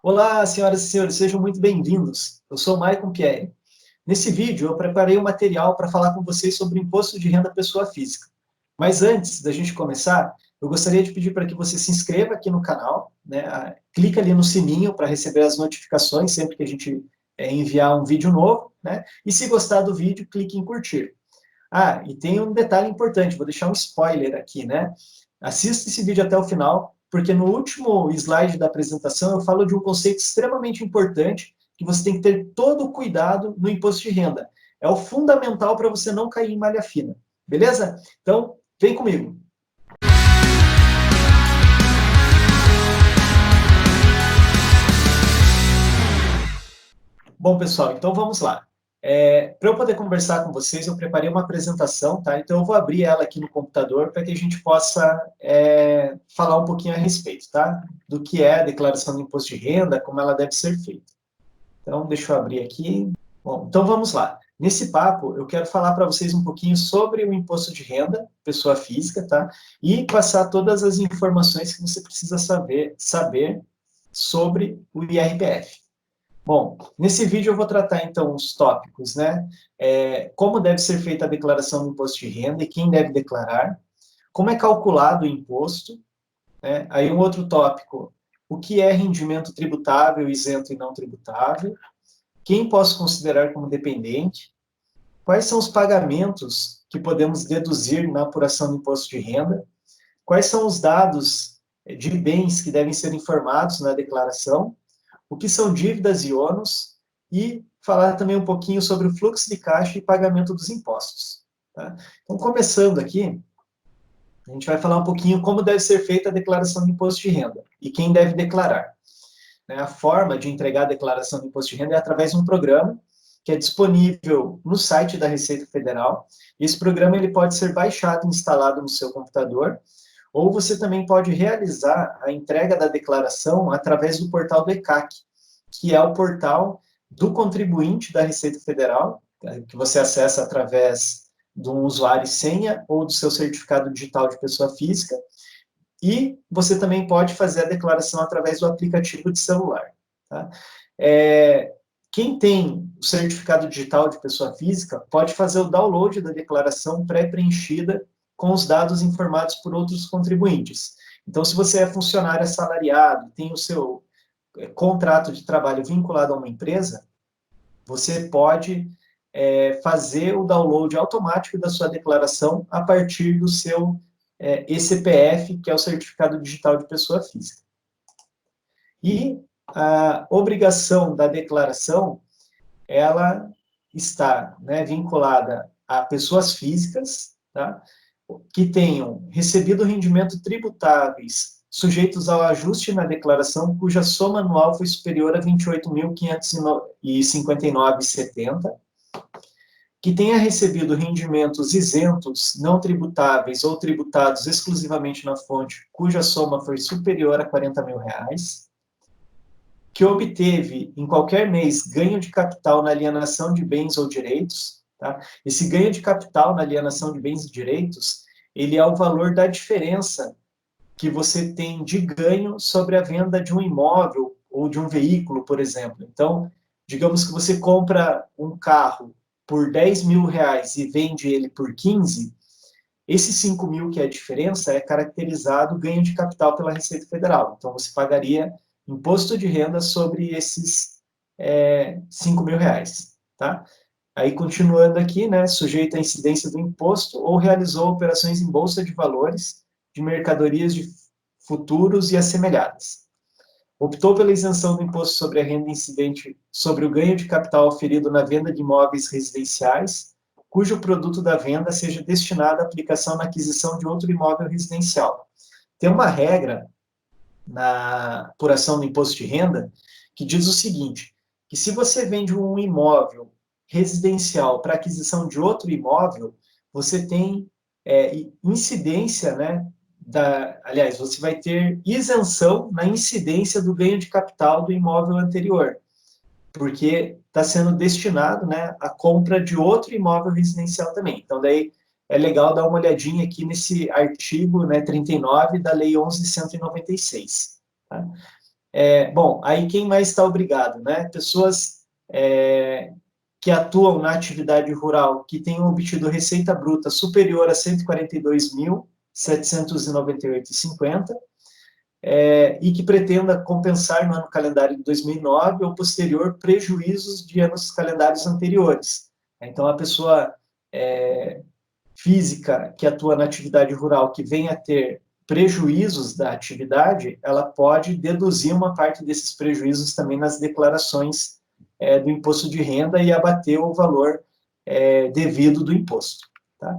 Olá, senhoras e senhores, sejam muito bem-vindos. Eu sou o Maicon Pierre. Nesse vídeo, eu preparei um material para falar com vocês sobre o imposto de renda pessoa física. Mas antes da gente começar, eu gostaria de pedir para que você se inscreva aqui no canal, né? Clica ali no sininho para receber as notificações sempre que a gente enviar um vídeo novo, né? E se gostar do vídeo, clique em curtir. Ah, e tem um detalhe importante, vou deixar um spoiler aqui, né? Assista esse vídeo até o final, porque no último slide da apresentação eu falo de um conceito extremamente importante que você tem que ter todo o cuidado no imposto de renda. É o fundamental para você não cair em malha fina. Beleza? Então, vem comigo. Bom, pessoal, então vamos lá. Para eu poder conversar com vocês, eu preparei uma apresentação, tá? Então eu vou abrir ela aqui no computador para que a gente possa falar um pouquinho a respeito, tá? Do que é a declaração do imposto de renda, como ela deve ser feita. Então, deixa eu abrir aqui. Bom, então vamos lá. Nesse papo, eu quero falar para vocês um pouquinho sobre o imposto de renda, pessoa física, tá? E passar todas as informações que você precisa saber sobre o IRPF. Bom, nesse vídeo eu vou tratar então os tópicos, né? Como deve ser feita a declaração do imposto de renda e quem deve declarar, como é calculado o imposto, né? Aí um outro tópico, o que é rendimento tributável, isento e não tributável, quem posso considerar como dependente, quais são os pagamentos que podemos deduzir na apuração do imposto de renda, quais são os dados de bens que devem ser informados na declaração, o que são dívidas e ônus, e falar também um pouquinho sobre o fluxo de caixa e pagamento dos impostos. Tá? Então, começando aqui, a gente vai falar um pouquinho como deve ser feita a declaração de imposto de renda e quem deve declarar. A forma de entregar a declaração de imposto de renda é através de um programa que é disponível no site da Receita Federal. Esse programa ele pode ser baixado e instalado no seu computador, ou você também pode realizar a entrega da declaração através do portal do ECAC, que é o portal do contribuinte da Receita Federal, que você acessa através de um usuário e senha ou do seu certificado digital de pessoa física, e você também pode fazer a declaração através do aplicativo de celular. Tá? Quem tem o certificado digital de pessoa física pode fazer o download da declaração pré-preenchida com os dados informados por outros contribuintes. Então, se você é funcionário assalariado, tem o seu contrato de trabalho vinculado a uma empresa, você pode fazer o download automático da sua declaração a partir do seu ECPF, que é o Certificado Digital de Pessoa Física. E a obrigação da declaração, ela está vinculada a pessoas físicas, tá? Que tenham recebido rendimento tributáveis sujeitos ao ajuste na declaração, cuja soma anual foi superior a R$ 28.559,70, que tenha recebido rendimentos isentos, não tributáveis ou tributados exclusivamente na fonte, cuja soma foi superior a R$ 40 mil, que obteve em qualquer mês ganho de capital na alienação de bens ou direitos. Tá? Esse ganho de capital na alienação de bens e direitos, ele é o valor da diferença que você tem de ganho sobre a venda de um imóvel ou de um veículo, por exemplo. Então, digamos que você compra um carro por R$ 10 mil e vende ele por 15, esse 5 mil que é a diferença é caracterizado ganho de capital pela Receita Federal. Então, você pagaria imposto de renda sobre esses 5 mil reais. Tá? Aí, continuando aqui, sujeito à incidência do imposto ou realizou operações em bolsa de valores de mercadorias de futuros e assemelhadas. Optou pela isenção do imposto sobre a renda incidente sobre o ganho de capital oferido na venda de imóveis residenciais, cujo produto da venda seja destinado à aplicação na aquisição de outro imóvel residencial. Tem uma regra na apuração do imposto de renda que diz o seguinte, que se você vende um imóvel residencial para aquisição de outro imóvel, você tem incidência, aliás, você vai ter isenção na incidência do ganho de capital do imóvel anterior, porque está sendo destinado à compra de outro imóvel residencial também. Então, daí é legal dar uma olhadinha aqui nesse artigo 39 da Lei 11.196. Tá? Bom, aí quem mais está obrigado, né? Pessoas que atuam na atividade rural, que tenham obtido receita bruta superior a 142.798,50, e que pretenda compensar no ano calendário de 2009 ou posterior prejuízos de anos calendários anteriores. Então, a pessoa física que atua na atividade rural, que venha a ter prejuízos da atividade, ela pode deduzir uma parte desses prejuízos também nas declarações do imposto de renda e abater o valor devido do imposto. Tá?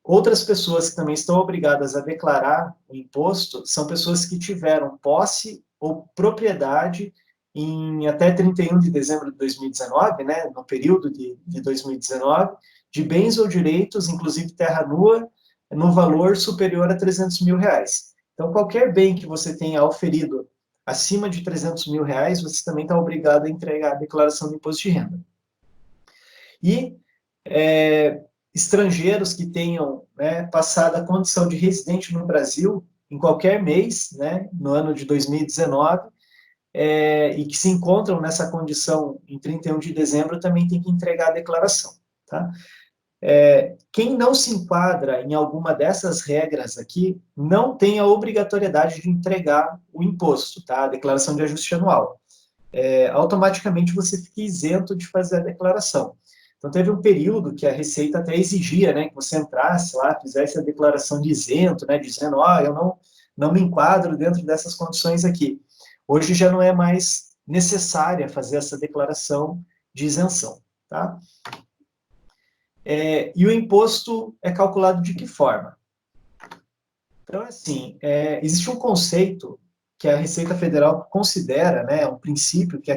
Outras pessoas que também estão obrigadas a declarar o imposto são pessoas que tiveram posse ou propriedade em até 31 de dezembro de 2019, né, no período de 2019, de bens ou direitos, inclusive terra nua, no valor superior a 300 mil reais. Então, qualquer bem que você tenha auferido acima de 300 mil reais, você também está obrigado a entregar a declaração do imposto de renda. E estrangeiros que tenham passado a condição de residente no Brasil em qualquer mês, né, no ano de 2019, e que se encontram nessa condição em 31 de dezembro também tem que entregar a declaração. Tá? Quem não se enquadra em alguma dessas regras aqui não tem a obrigatoriedade de entregar o imposto, tá? A declaração de ajuste anual. Automaticamente você fica isento de fazer a declaração. Então, teve um período que a Receita até exigia, né, que você entrasse lá, fizesse a declaração de isento, né, dizendo, eu não me enquadro dentro dessas condições aqui. Hoje já não é mais necessária fazer essa declaração de isenção, tá? E o imposto é calculado de que forma? Então, assim, existe um conceito que a Receita Federal considera, né, um princípio que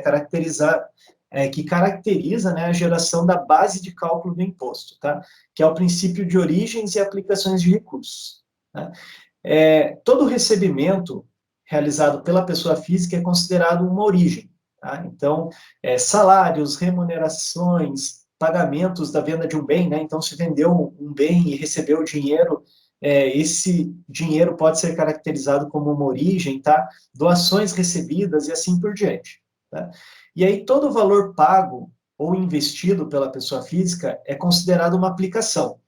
que caracteriza, né, a geração da base de cálculo do imposto, tá? Que é o princípio de origens e aplicações de recursos. Tá? Todo recebimento realizado pela pessoa física é considerado uma origem. Tá? Então, salários, remunerações, pagamentos da venda de um bem, né? Então, se vendeu um bem e recebeu o dinheiro, esse dinheiro pode ser caracterizado como uma origem, tá? Doações recebidas e assim por diante. Tá? E aí, todo o valor pago ou investido pela pessoa física é considerado uma aplicação.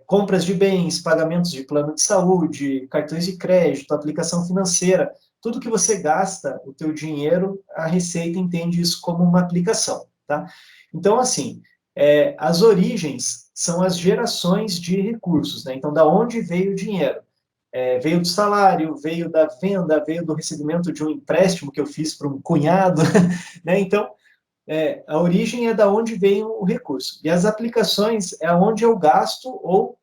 Compras de bens, pagamentos de plano de saúde, cartões de crédito, aplicação financeira, tudo que você gasta o teu dinheiro, a Receita entende isso como uma aplicação, tá? Então, assim, as origens são as gerações de recursos, né? Então, da onde veio o dinheiro? Veio do salário, veio da venda, veio do recebimento de um empréstimo que eu fiz para um cunhado, né? Então, a origem é da onde vem o recurso. E as aplicações é onde eu gasto ou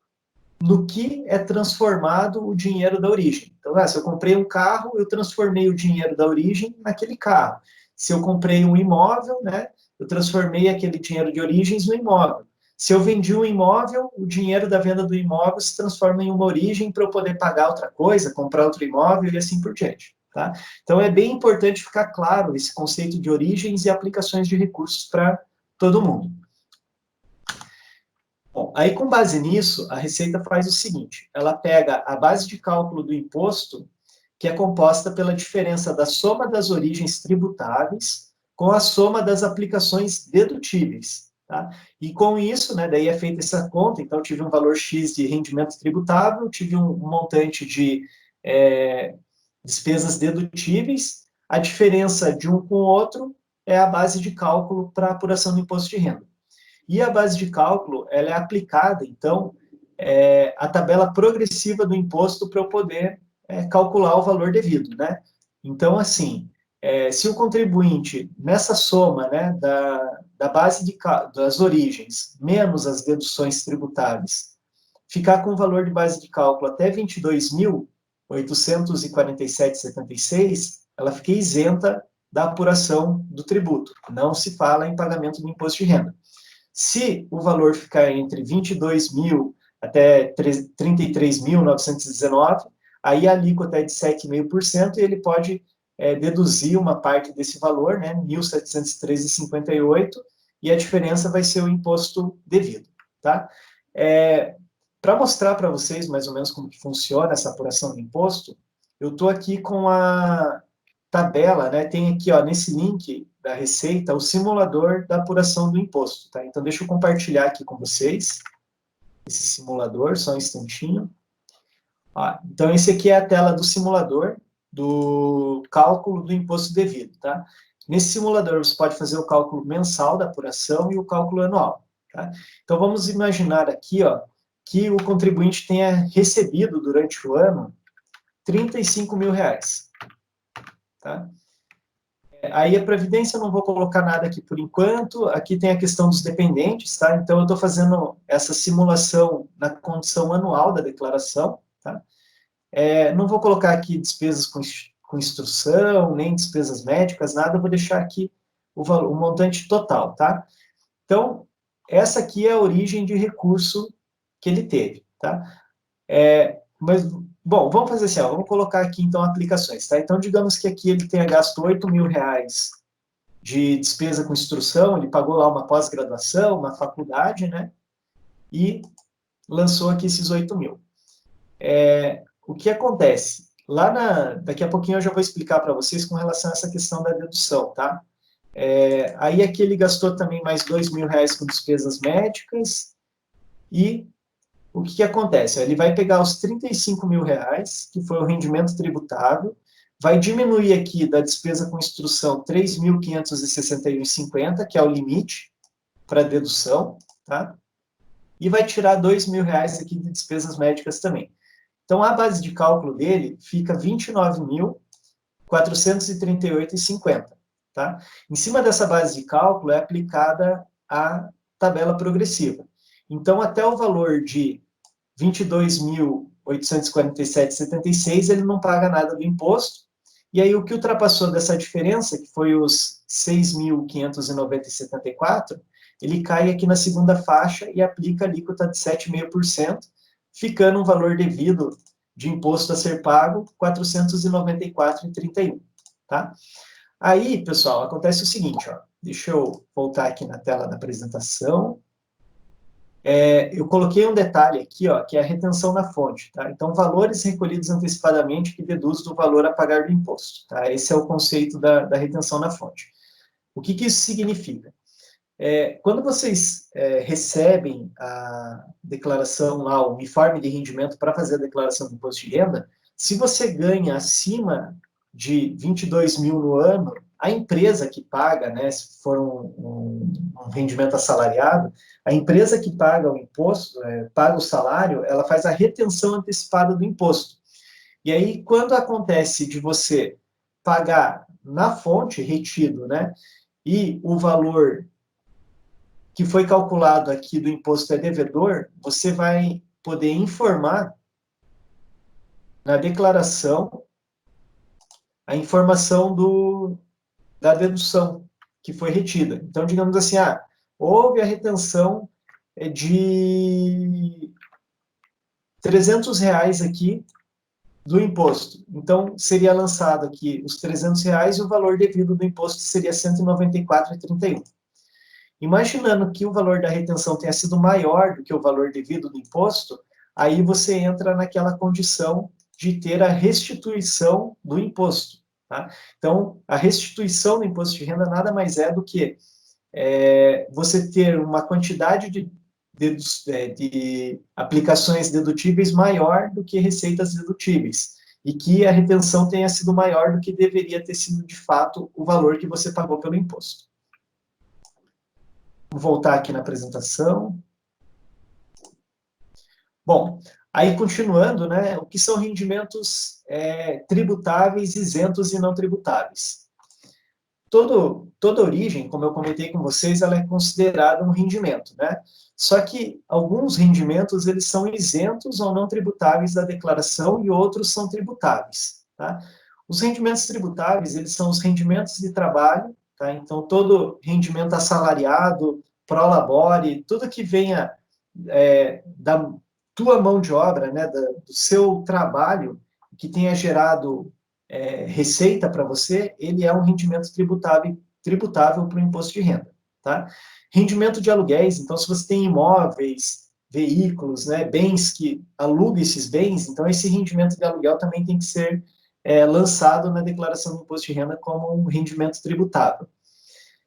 no que é transformado o dinheiro da origem. Então, se eu comprei um carro, eu transformei o dinheiro da origem naquele carro. Se eu comprei um imóvel, né, eu transformei aquele dinheiro de origens no imóvel. Se eu vendi um imóvel, o dinheiro da venda do imóvel se transforma em uma origem para eu poder pagar outra coisa, comprar outro imóvel e assim por diante. Tá? Então, é bem importante ficar claro esse conceito de origens e aplicações de recursos para todo mundo. Bom, aí com base nisso, a Receita faz o seguinte, ela pega a base de cálculo do imposto, que é composta pela diferença da soma das origens tributáveis com a soma das aplicações dedutíveis. Tá? E com isso, né, daí é feita essa conta, então tive um valor X de rendimento tributável, tive um montante de despesas dedutíveis, a diferença de um com o outro é a base de cálculo para apuração do imposto de renda. E a base de cálculo, ela é aplicada, então, a tabela progressiva do imposto para eu poder calcular o valor devido, né? Então, assim, se o contribuinte, nessa soma, né, da base das origens, menos as deduções tributáveis, ficar com o valor de base de cálculo até 22.847,76, ela fica isenta da apuração do tributo. Não se fala em pagamento do imposto de renda. Se o valor ficar entre 22 mil até 33.919, aí a alíquota é de 7,5% e ele pode deduzir uma parte desse valor, né, 1.713,58, e a diferença vai ser o imposto devido. Tá? Para mostrar para vocês mais ou menos como que funciona essa apuração do imposto, eu estou aqui com tabela, né, tem aqui, ó, nesse link da Receita, o simulador da apuração do imposto, tá? Então, deixa eu compartilhar aqui com vocês esse simulador, só um instantinho. Ó, então, esse aqui é a tela do simulador do cálculo do imposto devido, tá? Nesse simulador, você pode fazer o cálculo mensal da apuração e o cálculo anual, tá? Então, vamos imaginar aqui, ó, que o contribuinte tenha recebido durante o ano R$ 35.000, tá? Aí a Previdência eu não vou colocar nada aqui por enquanto, aqui tem a questão dos dependentes, tá? Então eu estou fazendo essa simulação na condição anual da declaração, tá? Não vou colocar aqui despesas com instrução, nem despesas médicas, nada, eu vou deixar aqui o montante total, tá? Então, essa aqui é a origem de recurso que ele teve, tá? Mas, bom, vamos fazer assim, ó, vamos colocar aqui, então, aplicações, tá? Então, digamos que aqui ele tenha gasto R$ 8.000 de despesa com instrução, ele pagou lá uma pós-graduação, uma faculdade, né? E lançou aqui esses 8.000. O que acontece? Daqui a pouquinho eu já vou explicar para vocês com relação a essa questão da dedução, tá? Aí aqui ele gastou também mais R$ 2.000 com despesas médicas e o que acontece? Ele vai pegar os R$ 35.000, que foi o rendimento tributável, vai diminuir aqui da despesa com instrução 3.561,50, que é o limite para dedução, tá? E vai tirar R$ 2.000 aqui de despesas médicas também. Então, a base de cálculo dele fica R$ 29.438,50, tá? Em cima dessa base de cálculo é aplicada a tabela progressiva. Então, até o valor de R$ 22.847,76, ele não paga nada do imposto. E aí, o que ultrapassou dessa diferença, que foi os 6.590,74, ele cai aqui na segunda faixa e aplica a alíquota de 7,5%, ficando um valor devido de imposto a ser pago, R$ 494,31, tá? Aí, pessoal, acontece o seguinte, ó, deixa eu voltar aqui na tela da apresentação. Eu coloquei um detalhe aqui, ó, que é a retenção na fonte, tá? Então, valores recolhidos antecipadamente que deduz do valor a pagar do imposto, tá? Esse é o conceito da retenção na fonte. O que isso significa? Quando vocês recebem a declaração lá, o informe de rendimento para fazer a declaração do imposto de renda, se você ganha acima de 22.000 no ano, a empresa que paga, né, se for um rendimento assalariado, a empresa que paga o imposto, paga o salário, ela faz a retenção antecipada do imposto. E aí, quando acontece de você pagar na fonte, retido, né, e o valor que foi calculado aqui do imposto é devedor, você vai poder informar na declaração a informação da dedução que foi retida. Então, digamos assim, houve a retenção de R$ 300 aqui do imposto. Então, seria lançado aqui os R$ 300 e o valor devido do imposto seria R$ 194,31. Imaginando que o valor da retenção tenha sido maior do que o valor devido do imposto, aí você entra naquela condição de ter a restituição do imposto. Tá? Então, a restituição do imposto de renda nada mais é do que você ter uma quantidade de aplicações dedutíveis maior do que receitas dedutíveis, e que a retenção tenha sido maior do que deveria ter sido, de fato, o valor que você pagou pelo imposto. Vou voltar aqui na apresentação. Bom, aí continuando, né, o que são rendimentos tributáveis, isentos e não tributáveis. Toda origem, como eu comentei com vocês, ela é considerada um rendimento, né? Só que alguns rendimentos, eles são isentos ou não tributáveis da declaração e outros são tributáveis, tá? Os rendimentos tributáveis, eles são os rendimentos de trabalho, tá? Então, todo rendimento assalariado, pro labore, tudo que venha da tua mão de obra, né, do seu trabalho, que tenha gerado receita para você, ele é um rendimento tributável para o imposto de renda, tá? Rendimento de aluguéis, então, se você tem imóveis, veículos, né, bens que aluga esses bens, então esse rendimento de aluguel também tem que ser lançado na declaração do imposto de renda como um rendimento tributável.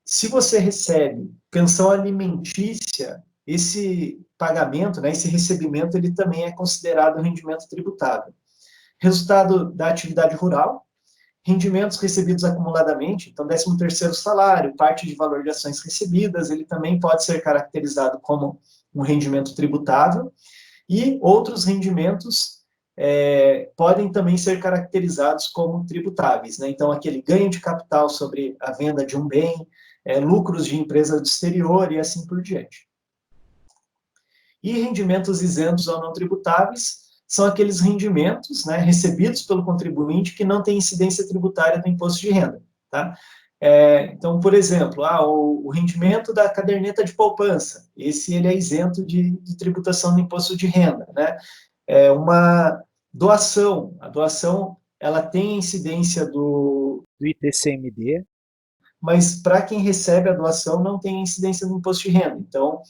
Se você recebe pensão alimentícia, esse pagamento, né, esse recebimento, ele também é considerado um rendimento tributável. Resultado da atividade rural, rendimentos recebidos acumuladamente, então 13º salário, parte de valor de ações recebidas, ele também pode ser caracterizado como um rendimento tributável, e outros rendimentos podem também ser caracterizados como tributáveis, né? Então, aquele ganho de capital sobre a venda de um bem, lucros de empresa do exterior e assim por diante. E rendimentos isentos ou não tributáveis são aqueles rendimentos, né, recebidos pelo contribuinte que não têm incidência tributária do imposto de renda, tá? Então, por exemplo, o rendimento da caderneta de poupança, esse ele é isento de tributação do imposto de renda, né? Uma doação, a doação ela tem incidência do ITCMD, mas para quem recebe a doação não tem incidência do imposto de renda. Então,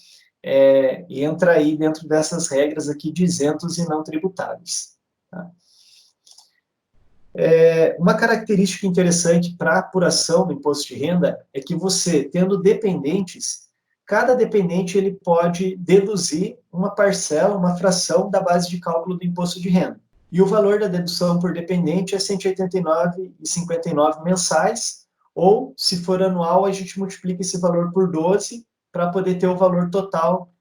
entra aí dentro dessas regras aqui de isentos e não tributáveis. Tá? Uma característica interessante para a apuração do imposto de renda é que você, tendo dependentes, cada dependente ele pode deduzir uma parcela, uma fração da base de cálculo do imposto de renda. E o valor da dedução por dependente é R$ 189,59 mensais, ou, se for anual, a gente multiplica esse valor por 12 para poder ter o valor total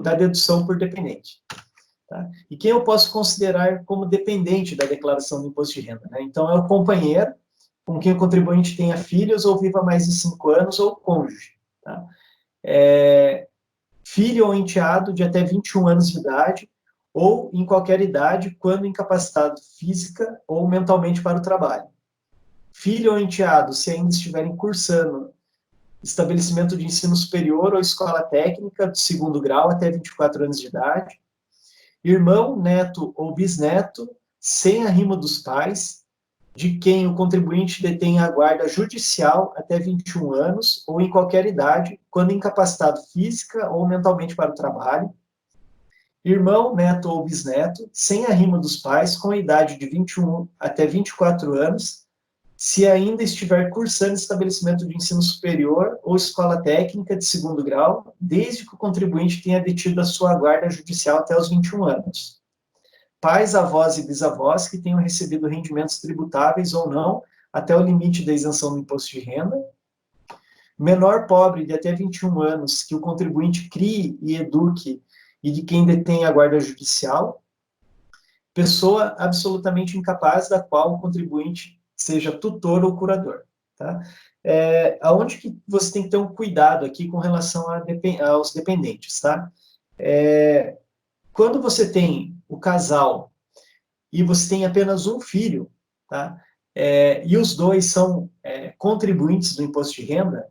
da dedução por dependente. Tá? E quem eu posso considerar como dependente da declaração do imposto de renda? Né? Então, é o companheiro com quem o contribuinte tenha filhos ou viva mais de 5 anos, ou o cônjuge. Tá? Filho ou enteado de até 21 anos de idade, ou em qualquer idade, quando incapacitado física ou mentalmente para o trabalho. Filho ou enteado, se ainda estiverem cursando estabelecimento de ensino superior ou escola técnica do 2º grau até 24 anos de idade. Irmão, neto ou bisneto, sem arrimo dos pais, de quem o contribuinte detém a guarda judicial até 21 anos ou em qualquer idade, quando incapacitado física ou mentalmente para o trabalho. Irmão, neto ou bisneto, sem arrimo dos pais, com a idade de 21 até 24 anos, se ainda estiver cursando estabelecimento de ensino superior ou escola técnica de 2º grau, desde que o contribuinte tenha detido a sua guarda judicial até os 21 anos. Pais, avós e bisavós que tenham recebido rendimentos tributáveis ou não, até o limite da isenção do imposto de renda. Menor pobre de até 21 anos que o contribuinte crie e eduque e de quem detém a guarda judicial. Pessoa absolutamente incapaz da qual o contribuinte seja tutor ou curador. Tá? Aonde que você tem que ter um cuidado aqui com relação aos dependentes, tá? Quando você tem o casal e você tem apenas um filho, tá? E os dois são contribuintes do imposto de renda,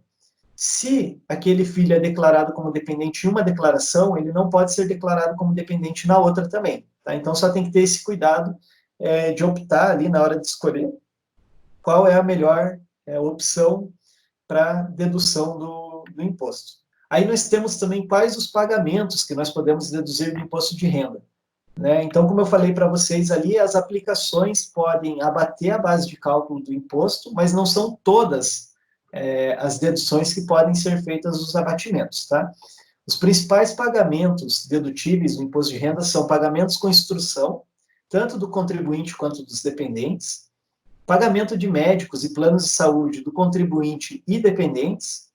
se aquele filho é declarado como dependente em uma declaração, ele não pode ser declarado como dependente na outra também. Tá? Então, só tem que ter esse cuidado de optar ali na hora de escolher qual é a melhor opção para dedução do imposto. Aí nós temos também quais os pagamentos que nós podemos deduzir do imposto de renda. Né? Então, como eu falei para vocês ali, as aplicações podem abater a base de cálculo do imposto, mas não são todas as deduções que podem ser feitas dos abatimentos. Tá? Os principais pagamentos dedutíveis do imposto de renda são pagamentos com instrução, tanto do contribuinte quanto dos dependentes, pagamento de médicos e planos de saúde do contribuinte e dependentes,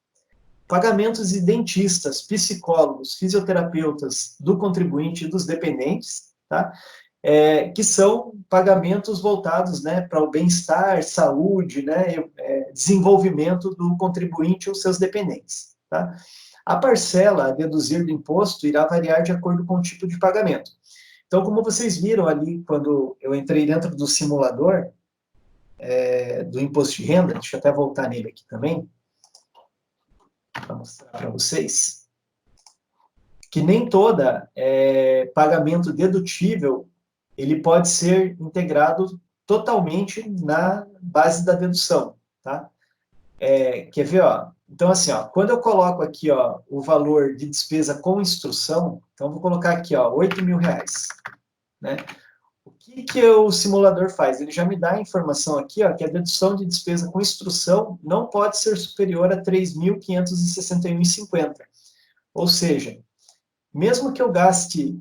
pagamentos de dentistas, psicólogos, fisioterapeutas do contribuinte e dos dependentes, tá? Que são pagamentos voltados, né, para o bem-estar, saúde, né, desenvolvimento do contribuinte e os seus dependentes. Tá? A parcela a deduzir do imposto irá variar de acordo com o tipo de pagamento. Então, como vocês viram ali, quando eu entrei dentro do simulador do imposto de renda, deixa eu até voltar nele aqui também, para mostrar para vocês, que nem toda pagamento dedutível ele pode ser integrado totalmente na base da dedução, tá? Quer ver, ó? Então, assim, ó, quando eu coloco aqui, ó, o valor de despesa com instrução, então vou colocar aqui, ó, R$ 8.000, né? que o simulador faz? Ele já me dá a informação aqui, ó, que a dedução de despesa com instrução não pode ser superior a R$ 3.561,50. Ou seja, mesmo que eu gaste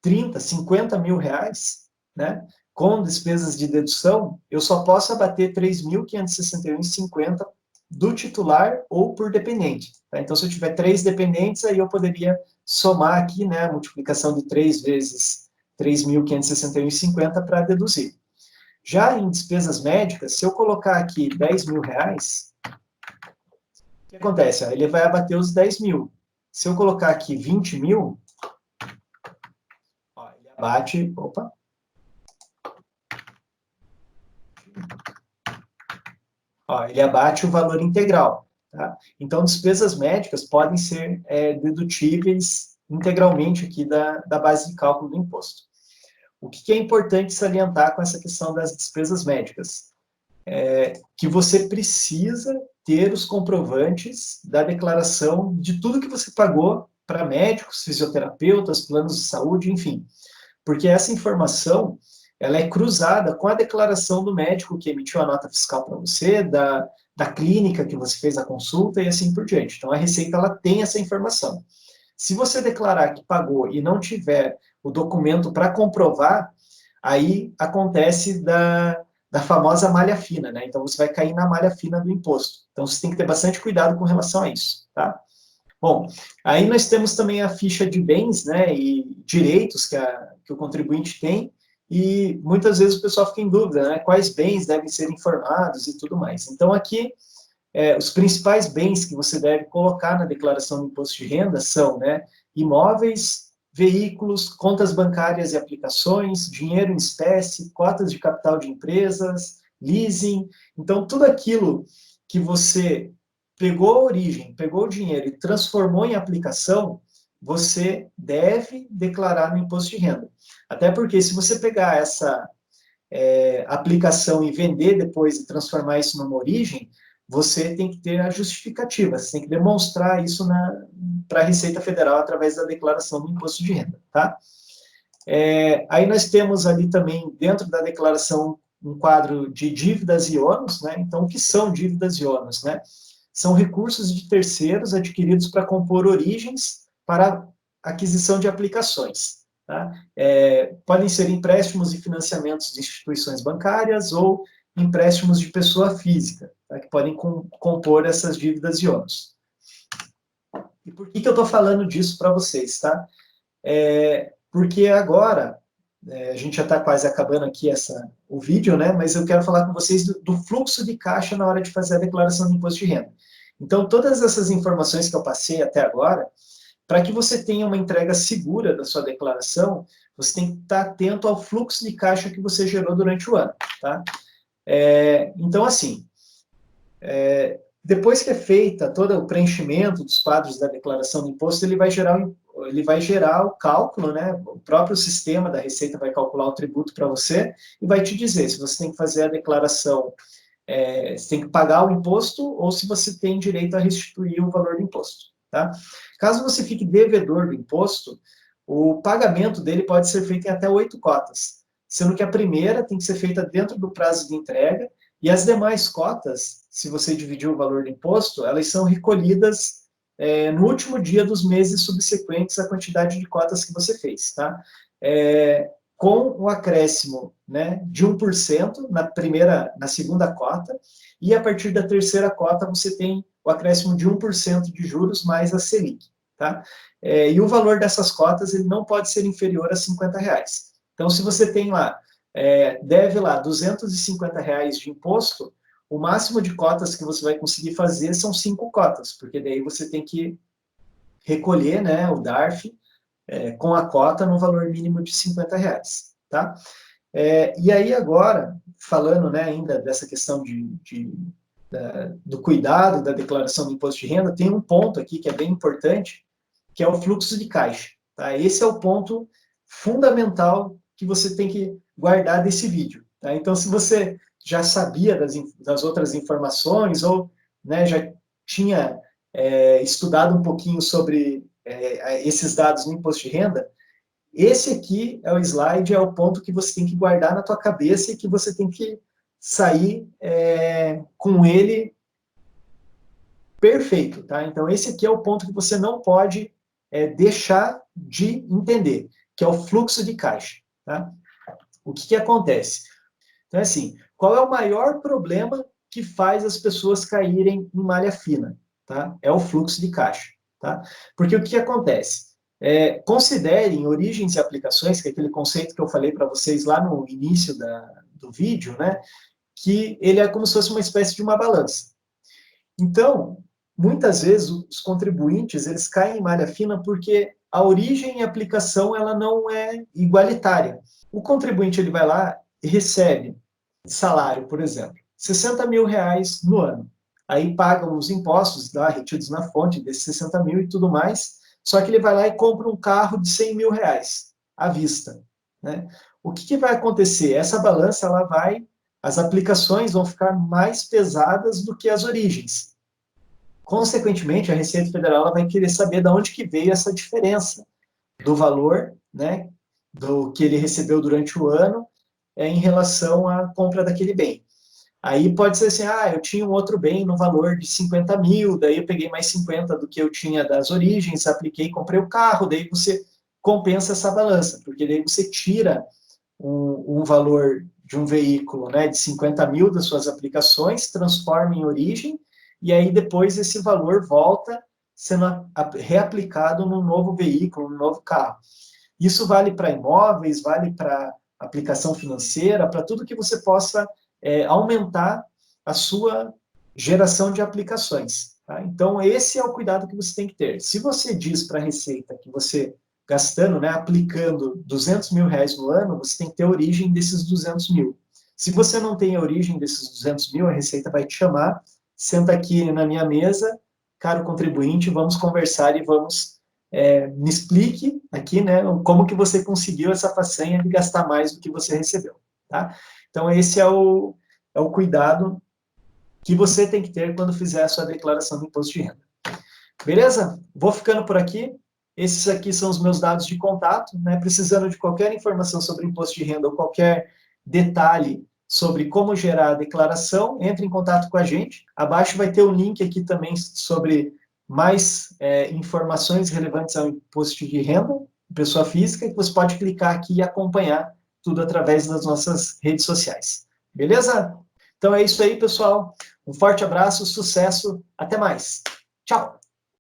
30, 50 mil reais, né, com despesas de dedução, eu só posso abater 3.561,50 do titular ou por dependente. Tá? Então, se eu tiver 3 dependentes, aí eu poderia somar aqui, né, a multiplicação de 3 vezes 3.561,50 para deduzir. Já em despesas médicas, se eu colocar aqui 10 mil reais, o que acontece? Ele vai abater os 10 mil. Se eu colocar aqui 20 mil, ó, ele abate, opa, ó, ele abate o valor integral. Tá? Então, despesas médicas podem ser dedutíveis integralmente aqui da base de cálculo do imposto. O que é importante salientar com essa questão das despesas médicas? Que você precisa ter os comprovantes da declaração de tudo que você pagou para médicos, fisioterapeutas, planos de saúde, enfim. Porque essa informação, ela é cruzada com a declaração do médico que emitiu a nota fiscal para você, da clínica que você fez a consulta e assim por diante. Então, a Receita, ela tem essa informação. Se você declarar que pagou e não tiver o documento para comprovar, aí acontece da famosa malha fina, né? Então, você vai cair na malha fina do imposto. Então, você tem que ter bastante cuidado com relação a isso, tá? Bom, aí nós temos também a ficha de bens, né, e direitos que o contribuinte tem, e muitas vezes o pessoal fica em dúvida, né, quais bens devem ser informados e tudo mais. Então, aqui, os principais bens que você deve colocar na declaração do imposto de renda são, né, imóveis, veículos, contas bancárias e aplicações, dinheiro em espécie, cotas de capital de empresas, leasing. Então, tudo aquilo que você pegou a origem, pegou o dinheiro e transformou em aplicação, você deve declarar no imposto de renda. Até porque se você pegar essa aplicação e vender depois e transformar isso numa origem, você tem que ter a justificativa, você tem que demonstrar isso para a Receita Federal através da declaração do imposto de renda, tá? Aí nós temos ali também, dentro da declaração, um quadro de dívidas e ônus, né? Então, o que são dívidas e ônus, né? São recursos de terceiros adquiridos para compor origens para aquisição de aplicações. Tá? Podem ser empréstimos e financiamentos de instituições bancárias ou empréstimos de pessoa física, tá? Que podem compor essas dívidas e ônus. E por que eu estou falando disso para vocês? Tá? Porque agora, a gente já está quase acabando aqui o vídeo, né? Mas eu quero falar com vocês do fluxo de caixa na hora de fazer a declaração do imposto de renda. Então, todas essas informações que eu passei até agora, para que você tenha uma entrega segura da sua declaração, você tem que estar atento ao fluxo de caixa que você gerou durante o ano, tá? Então, assim, depois que é feita todo o preenchimento dos quadros da declaração do imposto, ele vai gerar o cálculo, né? O próprio sistema da Receita vai calcular o tributo para você e vai te dizer se você tem que fazer a declaração, você tem que pagar o imposto ou se você tem direito a restituir o valor do imposto, tá? Caso você fique devedor do imposto, o pagamento dele pode ser feito em até 8 cotas, sendo que a primeira tem que ser feita dentro do prazo de entrega e as demais cotas, se você dividir o valor do imposto, elas são recolhidas no último dia dos meses subsequentes à quantidade de cotas que você fez, tá? Com o acréscimo, né, de 1% na segunda cota, e a partir da terceira cota você tem o acréscimo de 1% de juros mais a Selic, tá? E o valor dessas cotas ele não pode ser inferior a R$ 50. Então, se você tem lá, deve lá R$ 250 de imposto, o máximo de cotas que você vai conseguir fazer são 5 cotas, porque daí você tem que recolher, né, o DARF, com a cota no valor mínimo de R$ 50, tá? E aí agora, falando, né, ainda dessa questão do cuidado da declaração do imposto de renda, tem um ponto aqui que é bem importante, que é o fluxo de caixa, tá? Esse é o ponto fundamental que você tem que guardar desse vídeo, tá? Então, se você já sabia das outras informações ou, né, já tinha estudado um pouquinho sobre esses dados no imposto de renda, Esse aqui é o slide, é o ponto que você tem que guardar na tua cabeça e que você tem que sair com ele perfeito, tá? Então, esse aqui é o ponto que você não pode deixar de entender, que é o fluxo de caixa, tá? O que acontece? Então, assim, qual é o maior problema que faz as pessoas caírem em malha fina? Tá? É o fluxo de caixa. Tá? Porque o que acontece? Considerem origens e aplicações, que é aquele conceito que eu falei para vocês lá no início do vídeo, né? Que ele é como se fosse uma espécie de uma balança. Então, muitas vezes, os contribuintes eles caem em malha fina porque a origem e a aplicação ela não é igualitária. O contribuinte ele vai lá e recebe salário, por exemplo, 60 mil reais no ano. Aí pagam os impostos retidos na fonte desses 60 mil e tudo mais, só que ele vai lá e compra um carro de 100 mil reais à vista. Né? O que vai acontecer? Essa balança, as aplicações vão ficar mais pesadas do que as origens. Consequentemente, a Receita Federal ela vai querer saber de onde que veio essa diferença do valor, né, do que ele recebeu durante o ano, em relação à compra daquele bem. Aí pode ser assim, eu tinha um outro bem no valor de 50 mil, daí eu peguei mais 50 do que eu tinha das origens, apliquei e comprei o carro, daí você compensa essa balança, porque daí você tira um valor de um veículo, né, de 50 mil das suas aplicações, transforma em origem, e aí depois esse valor volta sendo reaplicado num novo veículo, num novo carro. Isso vale para imóveis, vale para aplicação financeira, para tudo que você possa aumentar a sua geração de aplicações. Tá? Então, esse é o cuidado que você tem que ter. Se você diz para a Receita que você, gastando, né, aplicando 200 mil reais no ano, você tem que ter a origem desses 200 mil. Se você não tem a origem desses 200 mil, a Receita vai te chamar, senta aqui na minha mesa, caro contribuinte, vamos conversar e vamos me explique aqui, né, como que você conseguiu essa façanha de gastar mais do que você recebeu, tá? Então, esse é o cuidado que você tem que ter quando fizer a sua declaração do imposto de renda. Beleza? Vou ficando por aqui. Esses aqui são os meus dados de contato, né? Precisando de qualquer informação sobre imposto de renda ou qualquer detalhe sobre como gerar a declaração, entre em contato com a gente. Abaixo vai ter o link aqui também sobre mais informações relevantes ao imposto de renda, pessoa física, que você pode clicar aqui e acompanhar tudo através das nossas redes sociais. Beleza? Então é isso aí, pessoal. Um forte abraço, sucesso, até mais. Tchau!